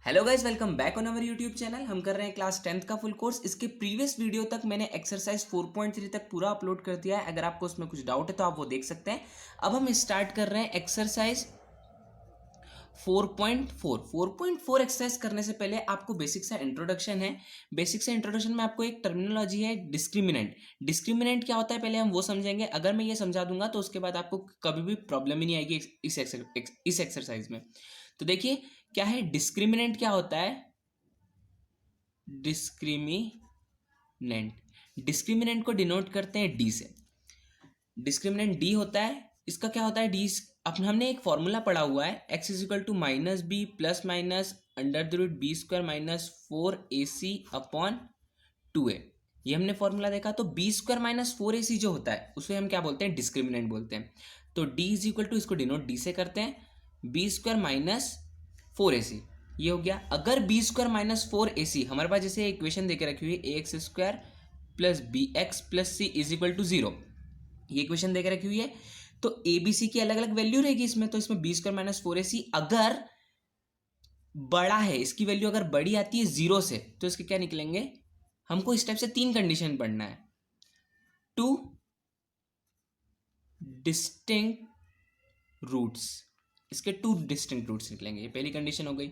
Hello guys, welcome back on our YouTube channel. हम कर रहे हैं क्लास 10th का फुल कोर्स। इसके प्रीवियस वीडियो तक मैंने एक्सरसाइज 4.3 तक पूरा अपलोड कर दिया है। अगर आपको उसमें कुछ डाउट है तो आप वो देख सकते हैं। अब हम स्टार्ट कर रहे हैं एक्सरसाइज 4.4। 4.4 एक्सरसाइज करने से पहले आपको बेसिक सा इंट्रोडक्शन है। बेसिक सा इंट्रोडक्शन में आपको एक टर्मिनोलॉजी है डिस्क्रिमिनेंट। डिस्क्रिमिनेंट क्या होता है पहले हम वो समझेंगे। अगर मैं ये समझा दूंगा तो उसके बाद आपको कभी भी प्रॉब्लम ही नहीं आएगी इस एक्सरसाइज में। तो देखिए क्या है डिस्क्रिमिनेंट, क्या होता है डिस्क्रिमिनेंट। डिस्क्रिमिनेंट को डिनोट करते हैं डी से। डिस्क्रिमिनेंट डी होता है। इसका क्या होता है डी, अब हमने एक फॉर्मूला पढ़ा हुआ है X is equal to minus B plus minus under the root B square minus 4ac upon 2a। ये हमने फॉर्मूला देखा। तो बी स्क्वायर माइनस 4ac जो होता है उसे हम क्या बोलते हैं, डिस्क्रिमिनेंट बोलते हैं। तो डी इज इक्वल टू, इसको डिनोट डी से करते हैं, बी स्क्वायर माइनस 4ac। ये हो गया। अगर बी स्क्वायर माइनस 4ac हमारे पास जैसे इक्वेशन देके रखी हुई है a x square plus b x plus c is equal to 0, ये इक्वेशन देके रखी हुई है। तो ए बी सी की अलग अलग वैल्यू रहेगी इसमें। तो इसमें बी स्क्वायर माइनस 4ac अगर बड़ा है, इसकी वैल्यू अगर बड़ी आती है 0 से, तो इसके क्या निकलेंगे, हमको इस टाइप से 3 कंडीशन पढ़ना है। 2 डिस्टिंक्ट रूट्स, इसके 2 डिस्टिंक्ट रूट्स निकलेंगे। ये पहली कंडीशन हो गई।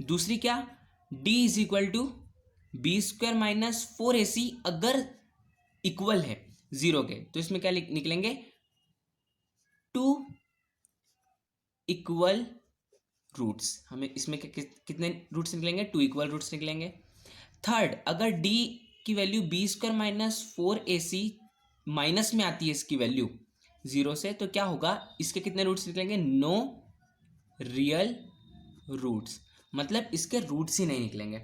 दूसरी क्या, d is equal to B square minus 4ac अगर इक्वल है 0 के, तो इसमें क्या निकलेंगे, 2 इक्वल रूट्स। हमें इसमें कितने रूट्स निकलेंगे, 2 इक्वल रूट्स निकलेंगे। थर्ड, अगर d की value B square minus 4ac minus में आती है इसकी वैल्यू 0 से, तो क्या होगा, इसके कितने रूट्स निकलेंगे, नो रियल रूट्स, मतलब इसके रूट्स ही नहीं निकलेंगे।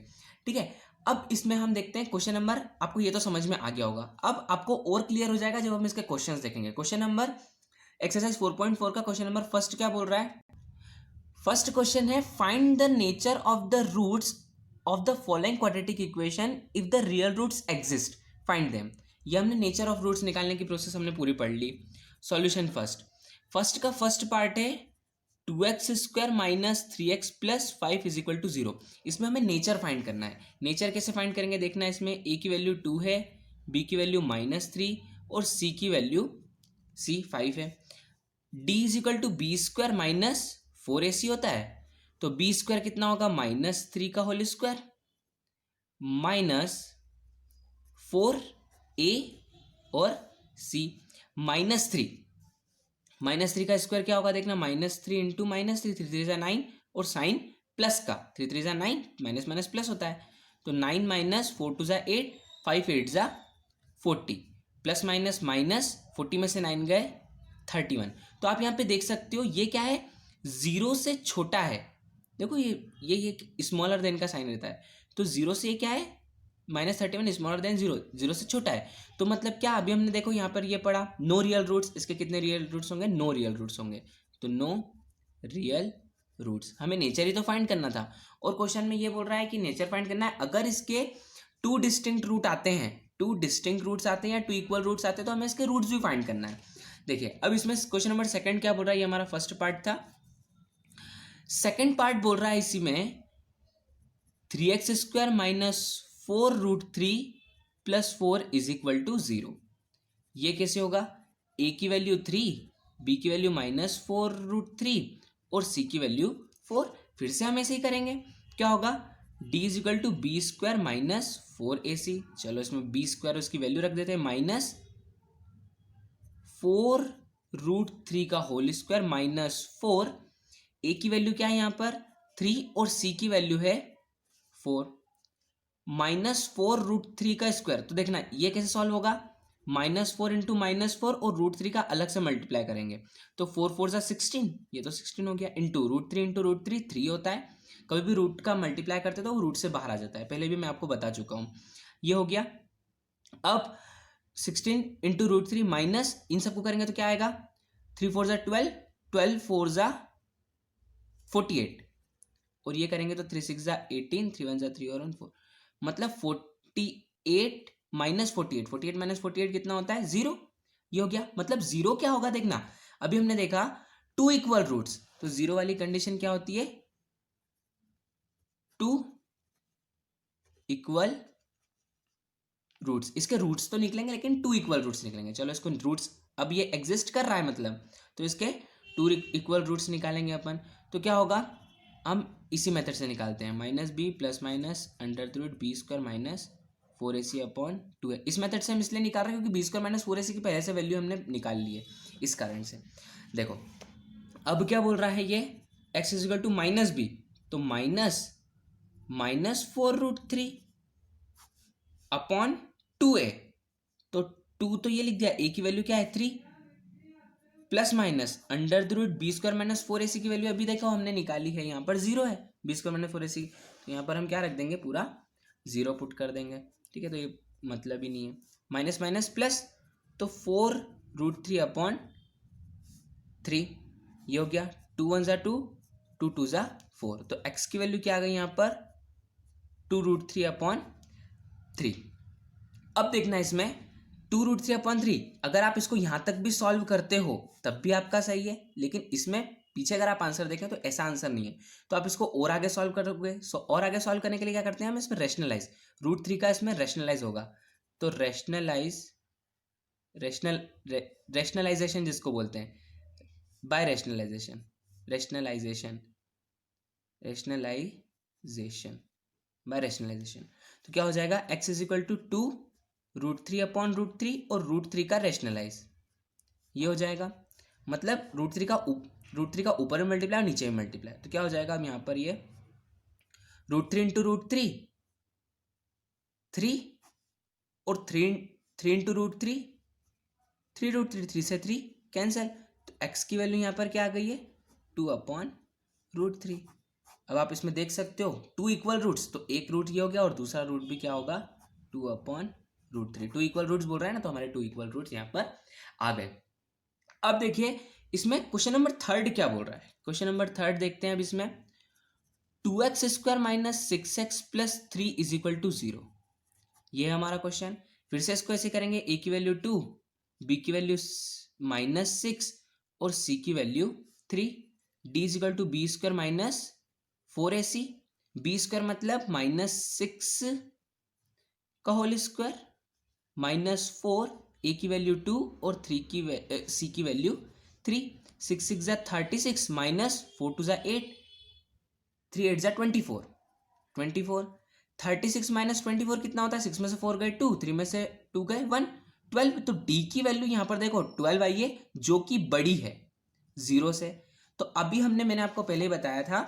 ठीक है। अब इसमें हम देखते हैं क्वेश्चन नंबर, आपको ये तो समझ में आ गया होगा। अब आपको और क्लियर हो जाएगा जब हम इसके क्वेश्चंस देखेंगे। क्वेश्चन नंबर एक्सरसाइज 4.4 का क्वेश्चन नंबर फर्स्ट क्या बोल रहा है। फर्स्ट क्वेश्चन है, find the nature of the roots of the following quadratic equation if the real roots exist, find them. ये हमने नेचर ऑफ रूट्स निकालने की प्रोसेस हमने पूरी पढ़ ली। सॉल्यूशन फर्स्ट का फर्स्ट पार्ट है 2x square minus 3x plus 5 is equal to 0। इसमें हमें नेचर फाइंड करना है। नेचर कैसे फाइंड करेंगे देखना है। इसमें a की वैल्यू 2 है, b की वैल्यू -3 और c की वैल्यू 5 है। d is equal to B square minus 4ac होता है। तो बी स्क्वायर कितना होगा, -3 का होल स्क्वायर माइनस 4a और c -3 का स्क्वायर क्या होगा देखना, -3 इंटू -3, 3 3 9 और साइन प्लस का 3 3 9, माइनस माइनस प्लस होता है। तो 9 माइनस 4 2 8, 5 8 40, प्लस माइनस माइनस 40 में से 9 गए 31। तो आप यहाँ पे देख सकते हो ये क्या है, 0 से छोटा है। देखो ये स्मॉलर देन का साइन रहता है। तो 0 से ये क्या है, -31 स्मॉलर देन 0, 0 से छोटा है। तो मतलब क्या, अभी हमने देखो यहाँ पर ये पढ़ा नो रियल रूट्स। इसके कितने रियल रूट्स होंगे, नो रियल रूट्स होंगे। तो नो रियल रूट्स, हमें नेचर ही तो फाइंड करना था। और क्वेश्चन में ये बोल रहा है कि नेचर फाइंड करना है। अगर इसके 2 डिस्टिंक्ट रूट आते हैं, 2 डिस्टिंक्ट रूट्स आते हैं या 2 इक्वल रूट्स आते हैं, तो हमें इसके रूट्स भी फाइंड करना है। देखिए अब इसमें क्वेश्चन नंबर सेकंड क्या बोल रहा है, ये हमारा फर्स्ट पार्ट था। सेकंड पार्ट बोल रहा है इसी में 3x square minus 4 root 3 plus 4 is equal to 0। ये कैसे होगा, a की वैल्यू 3, b की वैल्यू -4 रूट 3 और c की वैल्यू 4। फिर से हम ऐसे ही करेंगे। क्या होगा, d is equal to B square minus 4ac। चलो इसमें b स्क्वायर उसकी वैल्यू रख देते हैं, -4 रूट 3 का होल स्क्वायर -4। a की वैल्यू क्या है यहाँ पर 3 और c की वैल्यू है 4। -4 रूट 3 का स्क्वायर, तो देखना ये कैसे सॉल्व होगा, -4 इंटू -4 और रूट 3 का अलग से मल्टीप्लाई करेंगे। तो 4 4 16, ये तो 16 हो गया, इंटू रूट 3 3 होता है। कभी भी रूट का मल्टीप्लाई करते तो वो रूट से बाहर आ जाता है, पहले भी मैं आपको बता चुका हूँ। ये हो गया। अब 16 इंटू रूट 3 माइनस इन सबको करेंगे तो क्या आएगा, 3 4 12, 12 4 48 और ये करेंगे तो 3 6 18, 3 1 3 और 1 4, मतलब 48 माइनस 48, 48 माइनस 48 कितना होता है, 0। ये हो गया। मतलब 0 क्या होगा देखना, अभी हमने देखा 2 इक्वल रूट्स, तो 0 वाली कंडीशन क्या होती है, 2 इक्वल रूट्स, इसके रूट्स तो निकलेंगे लेकिन 2 इक्वल रूट्स निकलेंगे। चलो इसको रूट्स, अब ये एग्जिस्ट कर रहा है मतलब, तो इसके 2 इक्वल रूट्स निकालेंगे अपन। तो क्या होगा, हम इसी मेथड से निकालते हैं, minus B plus minus under the root B square minus 4ac upon 2a। इस मेथड से हम इसलिए निकाल रहे हैं क्योंकि बी स्क्वायर माइनस 4ac की पहले से वैल्यू हमने निकाल ली है, इस कारण से। देखो अब क्या बोल रहा है ये, x is equal to minus B, तो माइनस 4√3 अपॉन 2a, तो 2 तो ये लिख दिया, a की वैल्यू क्या है 3, plus minus under the root B square minus 4ac की वैल्यू अभी देखो हमने निकाली है, यहाँ पर 0 है, बी स्क्वायर माइनस 4ac, तो यहाँ पर हम क्या रख देंगे, पूरा 0 पुट कर देंगे। ठीक है, तो ये मतलब ही नहीं है, माइनस माइनस प्लस, तो 4√3 अपॉन 3, ये हो गया, 2 1 ज़ा 2, 2 2 ज़ा 4, तो x की वैल्यू क्या आ गई यहाँ पर 2√3 अपॉन 3। अब देखना इसमें 2√3 अपॉन 3, अगर आप इसको यहाँ तक भी सॉल्व करते हो तब भी आपका सही है, लेकिन इसमें पीछे अगर आप आंसर देखें तो ऐसा आंसर नहीं है, तो आप इसको और आगे सॉल्व करोगे। और आगे सॉल्व करने के लिए क्या करते हैं हम, इसमें रैशनलाइज, √3 का इसमें रैशनलाइज होगा, तो रैशनलाइजेशन जिसको बोलते हैं, बाय रैशनलाइजेशन बाय रैशनलाइजेशन, तो क्या हो जाएगा, x is equal to 2√3 upon √3 और √3 का रैशनलाइज, ये हो जाएगा, मतलब √3 का ऊपर में मल्टीप्लाई और नीचे में मल्टीप्लाई, तो क्या हो जाएगा, अब यहाँ पर ये √3 इंटू √3 3 और 3 इंटू √3 3√3, 3 से 3 कैंसिल, तो x की वैल्यू यहाँ पर क्या आ गई है 2 अपॉन √3। अब आप इसमें देख सकते हो 2 इक्वल रूट्स, तो एक रूट ये हो गया और दूसरा रूट भी क्या होगा 2 अपॉन √3, 2 इक्वल रूट्स बोल रहा है ना, तो हमारे 2 इक्वल रूट्स यहाँ पर आ गए। अब देखिए इसमें क्वेश्चन नंबर 3 क्या बोल रहा है, क्वेश्चन नंबर 3 देखते हैं अब इसमें, 2x square minus 6x plus 3 is equal to 0, ये है हमारा क्वेश्चन। फिर से इसको ऐसे करेंगे, a की वैल्यू 2, b की वैल्यू -6 और c की value 3, d is equal to B square minus 4ac, B square मतलब -6 का होल स्क्वायर -4, a की वैल्यू 2 और 3 की c की वैल्यू 3, 6 6 ज़ा 36 माइनस 4 2 ज़ा 8, 3 8 ज़ा 24, 36 माइनस 24 कितना होता है, 6 में से 4 गए 2, 3 में से 2 गए 1, 12, तो d की वैल्यू यहाँ पर देखो 12 आई है, जो कि बड़ी है 0 से। तो अभी मैंने आपको पहले ही बताया था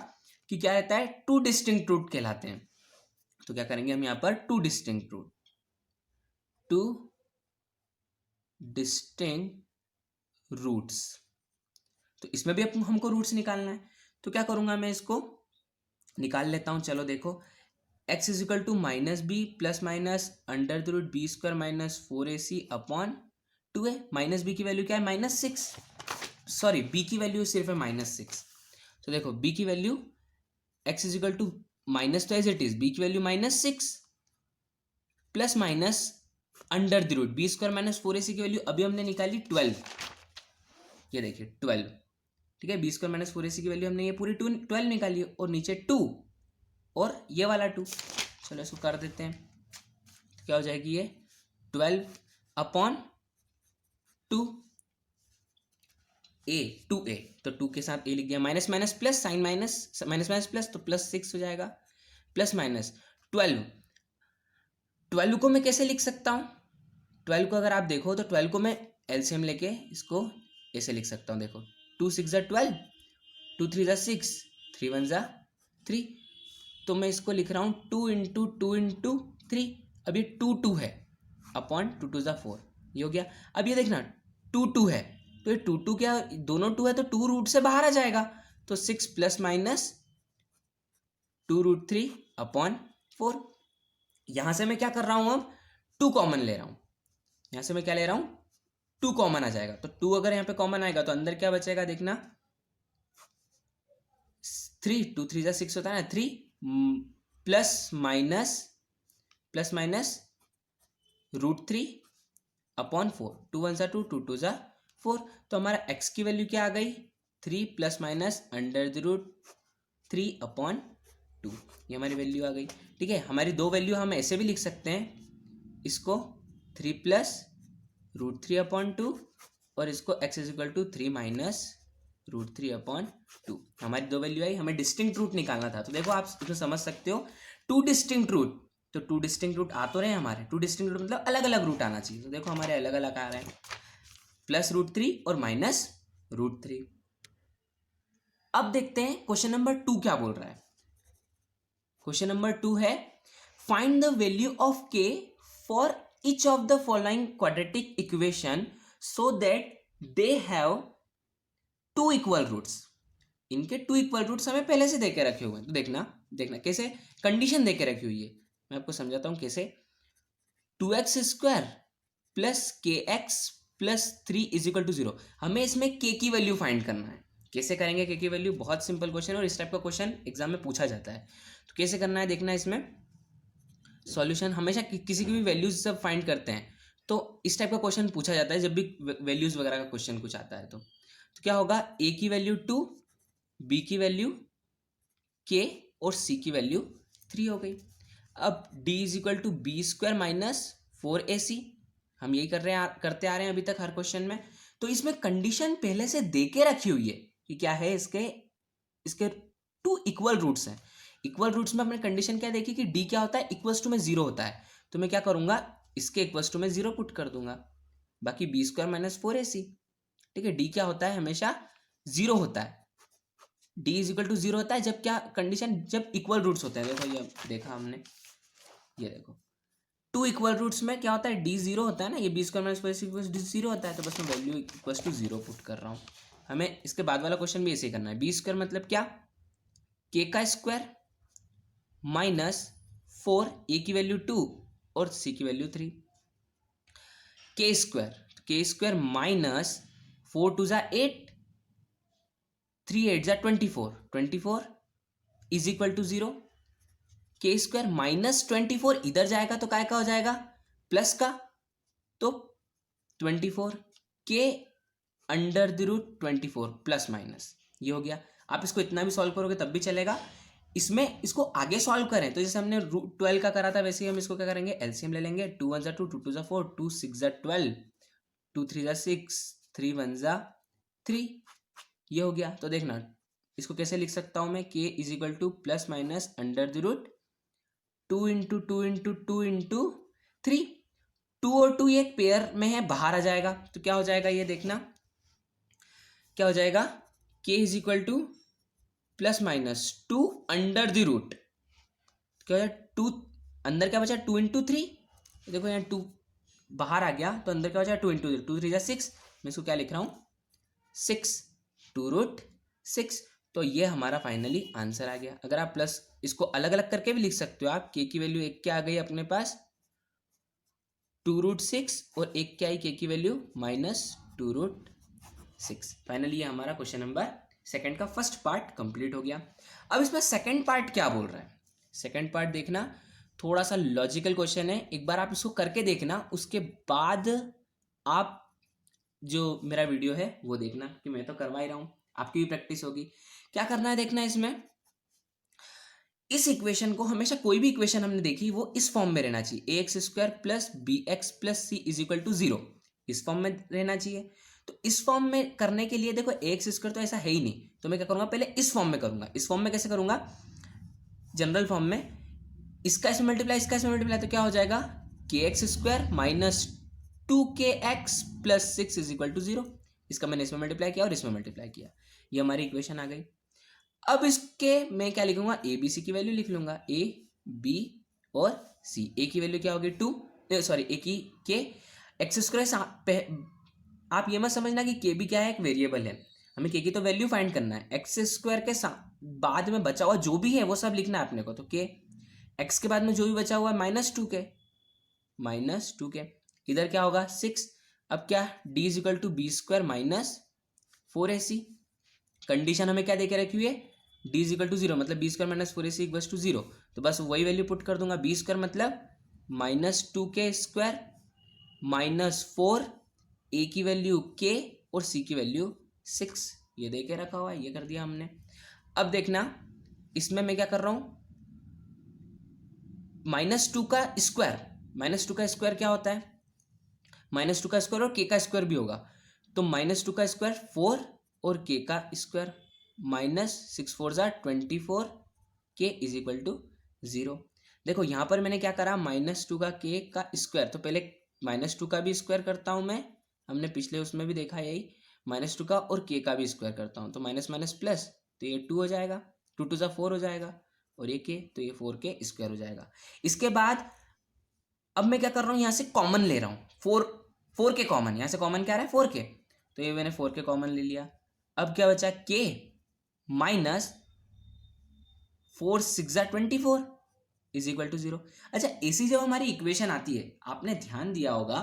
कि क्या रहता है, 2 डिस्टिंक्ट रूट कहलाते हैं, तो क्या करेंगे हम यहाँ पर 2 डिस्टिंक्ट रूट्स, तो इसमें भी हमको रूट्स निकालना है, तो क्या करूंगा मैं, इसको निकाल लेता हूं। चलो देखो, x is equal to minus B plus minus under the root B square minus 4ac upon 2a, minus B की वैल्यू क्या है -6, सॉरी b की वैल्यू सिर्फ है -6, तो देखो b की value x is equal to minus, तो एज इट इज b की value -6 plus minus under the root B square minus 4ac की वैल्यू अभी हमने निकाली 12, ये देखिए 12, ठीक है, बी स्क्वायर माइनस 4ac की वैल्यू हमने ये पूरी 12 निकाली है, और नीचे 2 और ये वाला 2, चलो इसको कर देते हैं, तो क्या हो जाएगी ये 12 अपॉन 2a, तो 2 के साथ a लिख दिया, minus minus plus, sign minus minus plus, तो +6 हो जाएगा, प्लस माइनस 12 को मैं कैसे लिख सकता हूँ, 12 को अगर आप देखो तो 12 को मैं एलसीएम लेके इसको ऐसे लिख सकता हूँ, देखो 2 6 ज़ा 12, 2 3 ज़ा 6, 3 1 ज़ा 3, तो मैं इसको लिख रहा हूँ 2 इंटू 2 इंटू 3, अब ये 2 2 है अपॉन 2 2 ज़ा 4, ये हो गया। अब ये देखना 2 2 है, तो ये 2 2 क्या, दोनों 2 है तो 2 रूट से बाहर आ जाएगा, तो 6 प्लस माइनस 2√3 अपॉन 4, यहां से मैं क्या कर रहा हूं, अब 2 कॉमन ले रहा हूं, यहां से मैं क्या ले रहा हूं 2 कॉमन आ जाएगा, तो 2 अगर यहाँ पे कॉमन आएगा तो अंदर क्या बचेगा देखना, 3, 2 3 ज़ा 6 होता है ना, 3 प्लस माइनस √3 अपॉन 4, 2 1 ज़ा 2, 2 2 ज़ा 4, तो हमारा x की वैल्यू क्या आ गई 3 plus minus under the root 3 upon 2, ये हमारी वैल्यू आ गई। ठीक है, हमारी दो वैल्यू हम ऐसे भी लिख सकते हैं, इसको 3 प्लस √3/2 और इसको x is equal to 3 minus √3/2। हमारी दो वैल्यू आई, हमें डिस्टिंक्ट रूट निकालना था। तो देखो आप इसमें समझ सकते हो, टू डिस्टिंक्ट रूट, तो टू डिस्टिंक्ट रूट आ तो रहे हैं हमारे, टू डिस्टिंक्ट रूट मतलब अलग अलग रूट आना चाहिए। तो देखो हमारे अलग अलग आ रहे हैं, प्लस √3 और माइनस √3। अब देखते हैं क्वेश्चन नंबर 2 क्या बोल रहा है। क्वेश्चन नंबर 2 है, find the value of k for each of the following quadratic equation so that they have two equal roots. इनके टू इक्वल रूट्स हमें पहले से देके रखे हुए हैं। तो देखना देखना कैसे कंडीशन देके रखी हुई है, मैं आपको समझाता हूं कैसे। 2x² plus kx plus 3 is equal to 0। हमें इसमें k की वैल्यू फाइंड करना है। कैसे करेंगे k की वैल्यू? बहुत सिंपल क्वेश्चन है और इस टाइप का क्वेश्चन एग्जाम में पूछा जाता है। तो कैसे करना है देखना, इसमें सॉल्यूशन हमेशा किसी की भी वैल्यूज जब फाइंड करते हैं तो इस टाइप का क्वेश्चन पूछा जाता है। जब भी वैल्यूज वगैरह का क्वेश्चन कुछ आता है तो क्या होगा, a की वैल्यू 2, b की वैल्यू k और c की वैल्यू 3 हो गई। अब d is equal to b² minus 4ac, हम यही करते आ रहे हैं अभी तक हर क्वेश्चन में। तो इसमें कंडीशन पहले से दे के रखी हुई है कि क्या है, इसके टू इक्वल रूट्स हैं। इक्वल रूट्स में हमने कंडीशन क्या देखी कि d क्या होता है, इक्वल्स टू में 0 होता है। तो मैं क्या करूंगा, इसके इक्वल्स टू में 0 पुट कर दूंगा, बाकी b² माइनस 4ac। ठीक है, d क्या होता है, हमेशा 0 होता है। d इज इक्वल टू 0 होता है जब क्या कंडीशन, जब इक्वल रूट्स होते हैं। देखो ये देखा हमने, ये देखो टू इक्वल रूट्स में क्या होता है, d 0 होता है ना, ये b² minus 4ac equal to 0 होता है। तो बस मैं वैल्यू इक्वल टू 0 पुट कर रहा हूँ। हमें इसके बाद वाला क्वेश्चन भी ऐसे ही करना है। b² मतलब क्या, k का स्क्वायर माइनस 4, a की वैल्यू 2 और c की value 3। k² minus 4 2 8, 3 8 24, 24 is equal to 0। k² minus 24 इधर जाएगा तो काय का हो जाएगा, प्लस का, तो 24 k under the root 24 plus minus, ये हो गया। आप इसको इतना भी सॉल्व करोगे तब भी चलेगा। इसमें इसको आगे सॉल्व करें तो जैसे हमने √12 का करा था वैसे ही हम इसको क्या करेंगे, एलसीएम ले लेंगे। 2 1 2, 2 2 4, 2 6 12, 2 3 6, 3 1 3, ये हो गया। तो देखना इसको कैसे लिख सकता हूं मैं, k is equal to plus minus under the root 2 into 2 into 2 into 3। 2 और 2 एक पेयर में है, बाहर आ जाएगा तो क्या हो जाएगा, ये देखना क्या हो जाएगा, k is equal to plus minus 2 under the root, क्या हो जाएगा 2, अंदर क्या बचा 2 इंटू 3। देखो यहाँ 2 बाहर आ गया तो अंदर क्या हो जाएगा 2 इंटू 2 3 6। मैं इसको क्या लिख रहा हूँ, 6 2√6। तो ये हमारा फाइनली आंसर आ गया। अगर आप प्लस इसको अलग अलग करके भी लिख सकते हो आप, k की वैल्यू एक क्या आ गई अपने पास 2√6 और एक क्या आई k की वैल्यू माइनस 2√6। फाइनली ये हमारा क्वेश्चन नंबर सेकंड का फर्स्ट पार्ट कंप्लीट हो गया। अब इसमें सेकंड पार्ट क्या बोल रहा है, सेकंड पार्ट देखना, थोड़ा सा लॉजिकल क्वेश्चन है। एक बार आप इसको करके देखना, उसके बाद आप जो मेरा वीडियो है वो देखना, कि मैं तो करवा ही रहा हूँ, आपकी भी प्रैक्टिस होगी। क्या करना है देखना, इसमें इस इक्वेशन को हमेशा, कोई भी इक्वेशन हमने देखी वो इस फॉर्म में रहना चाहिए, ax² plus bx plus c is equal to 0, इस फॉर्म में रहना चाहिए। तो इस फॉर्म में करने के लिए देखो ax² तो ऐसा है ही नहीं, तो मैं क्या करूंगा, पहले इस फॉर्म में करूंगा। इस फॉर्म में कैसे करूंगा, जनरल फॉर्म में, इसका इसमें मल्टीप्लाई, इसका इसमें मल्टीप्लाई, तो क्या हो जाएगा kx² minus 2kx plus 6 is equal to 0। इसका मैंने इसमें मल्टीप्लाई किया और इसमें मल्टीप्लाई किया, ये हमारी इक्वेशन आ गई। अब इसके मैं क्या लिखूंगा, ए बी सी की वैल्यू लिख लूंगा, ए बी और सी। ए की वैल्यू क्या होगी 2, सॉरी ए की के x²। आप ये मत समझना कि के भी क्या है, एक वेरिएबल है, हमें के की तो वैल्यू फाइंड करना है। x² के बाद में बचा हुआ जो भी है वो सब लिखना है अपने को। तो के x के बाद में जो भी बचा हुआ है माइनस 2k, इधर क्या होगा 6। अब क्या, d is equal to b² minus 4ac। Condition हमें क्या देके रखी हुई है, d इज इक्वल टू 0 मतलब b² minus 4ac equal to 0। तो बस वही वैल्यू पुट कर दूंगा, b² मतलब माइनस 2k² माइनस 4, a की वैल्यू k और c की वैल्यू 6, ये दे के रखा हुआ है, ये कर दिया हमने। अब देखना इसमें मैं क्या कर रहा हूँ, -2 का स्क्वायर, -2 का स्क्वायर क्या होता है, -2 का स्क्वायर और k का स्क्वायर भी होगा, तो -2 का स्क्वायर 4 और k का स्क्वायर -6 4 ज़ा 24, k इज इक्वल टू 0। देखो यहाँ पर मैंने क्या करा, -2 का k का स्क्वायर, तो पहले -2 का भी स्क्वायर करता हूँ मैं, हमने पिछले उसमें भी देखा यही, -2 का और k का भी स्क्वायर करता हूँ, तो माइनस माइनस प्लस, तो ये 2 हो जाएगा, 2 2 ज़ा 4 हो जाएगा, और ये k, तो ये 4k स्क्वायर हो जाएगा। इसके बाद अब मैं क्या कर रहा हूँ, यहाँ से कॉमन ले रहा हूँ, 4 के कॉमन, यहाँ से कॉमन क्या आ रहा है 4 के, तो ये मैंने 4 के कॉमन ले लिया। अब क्या बचा, k माइनस 4 6 ज़ा 24 इज इक्वल टू 0। अच्छा, ऐसी जब हमारी इक्वेशन आती है, आपने ध्यान दिया होगा,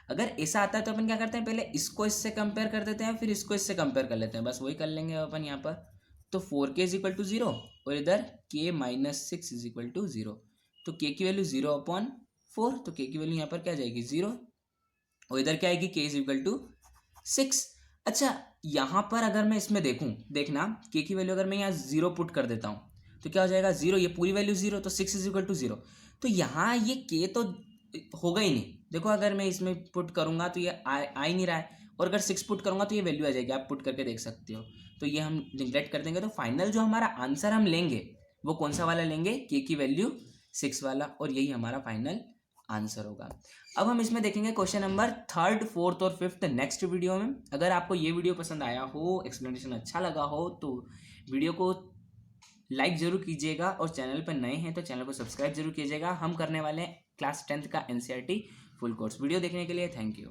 अगर ऐसा आता है तो अपन क्या करते हैं, पहले इसको इससे कंपेयर कर देते हैं, फिर इसको इससे कंपेयर कर लेते हैं, बस वही कर लेंगे अपन यहाँ पर। तो 4k इज इक्वल टू 0 और इधर k minus 6 is equal to 0, तो k की वैल्यू 0/4, तो k की वैल्यू यहाँ पर क्या जाएगी 0, और इधर क्या आएगी k इज इक्वल टू 6। अच्छा, यहाँ पर अगर मैं इसमें देखूँ, देखना k की वैल्यू अगर मैं यहाँ 0 पुट कर देता हूँ तो क्या हो जाएगा 0, ये पूरी वैल्यू 0, तो 6 इज इक्वल टू 0, तो यहाँ ये k तो होगा ही नहीं। देखो अगर मैं इसमें पुट करूँगा तो ये आ ही नहीं रहा है, और अगर 6 पुट करूँगा तो ये वैल्यू आ जाएगी, आप पुट करके देख सकते हो, तो ये हम निगलेक्ट कर देंगे। तो फाइनल जो हमारा आंसर हम लेंगे वो कौन सा वाला लेंगे, k की वैल्यू 6 वाला, और यही हमारा फाइनल आंसर होगा। अब हम इसमें देखेंगे क्वेश्चन नंबर 3, 4 और 5 नेक्स्ट वीडियो में। अगर आपको ये वीडियो पसंद आया हो, एक्सप्लेनेशन अच्छा लगा हो, तो वीडियो को लाइक जरूर कीजिएगा, और चैनल पर नए हैं तो चैनल को सब्सक्राइब जरूर कीजिएगा। हम करने वाले हैं क्लास 10th का NCERT फुल कोर्स। वीडियो देखने के लिए थैंक यू।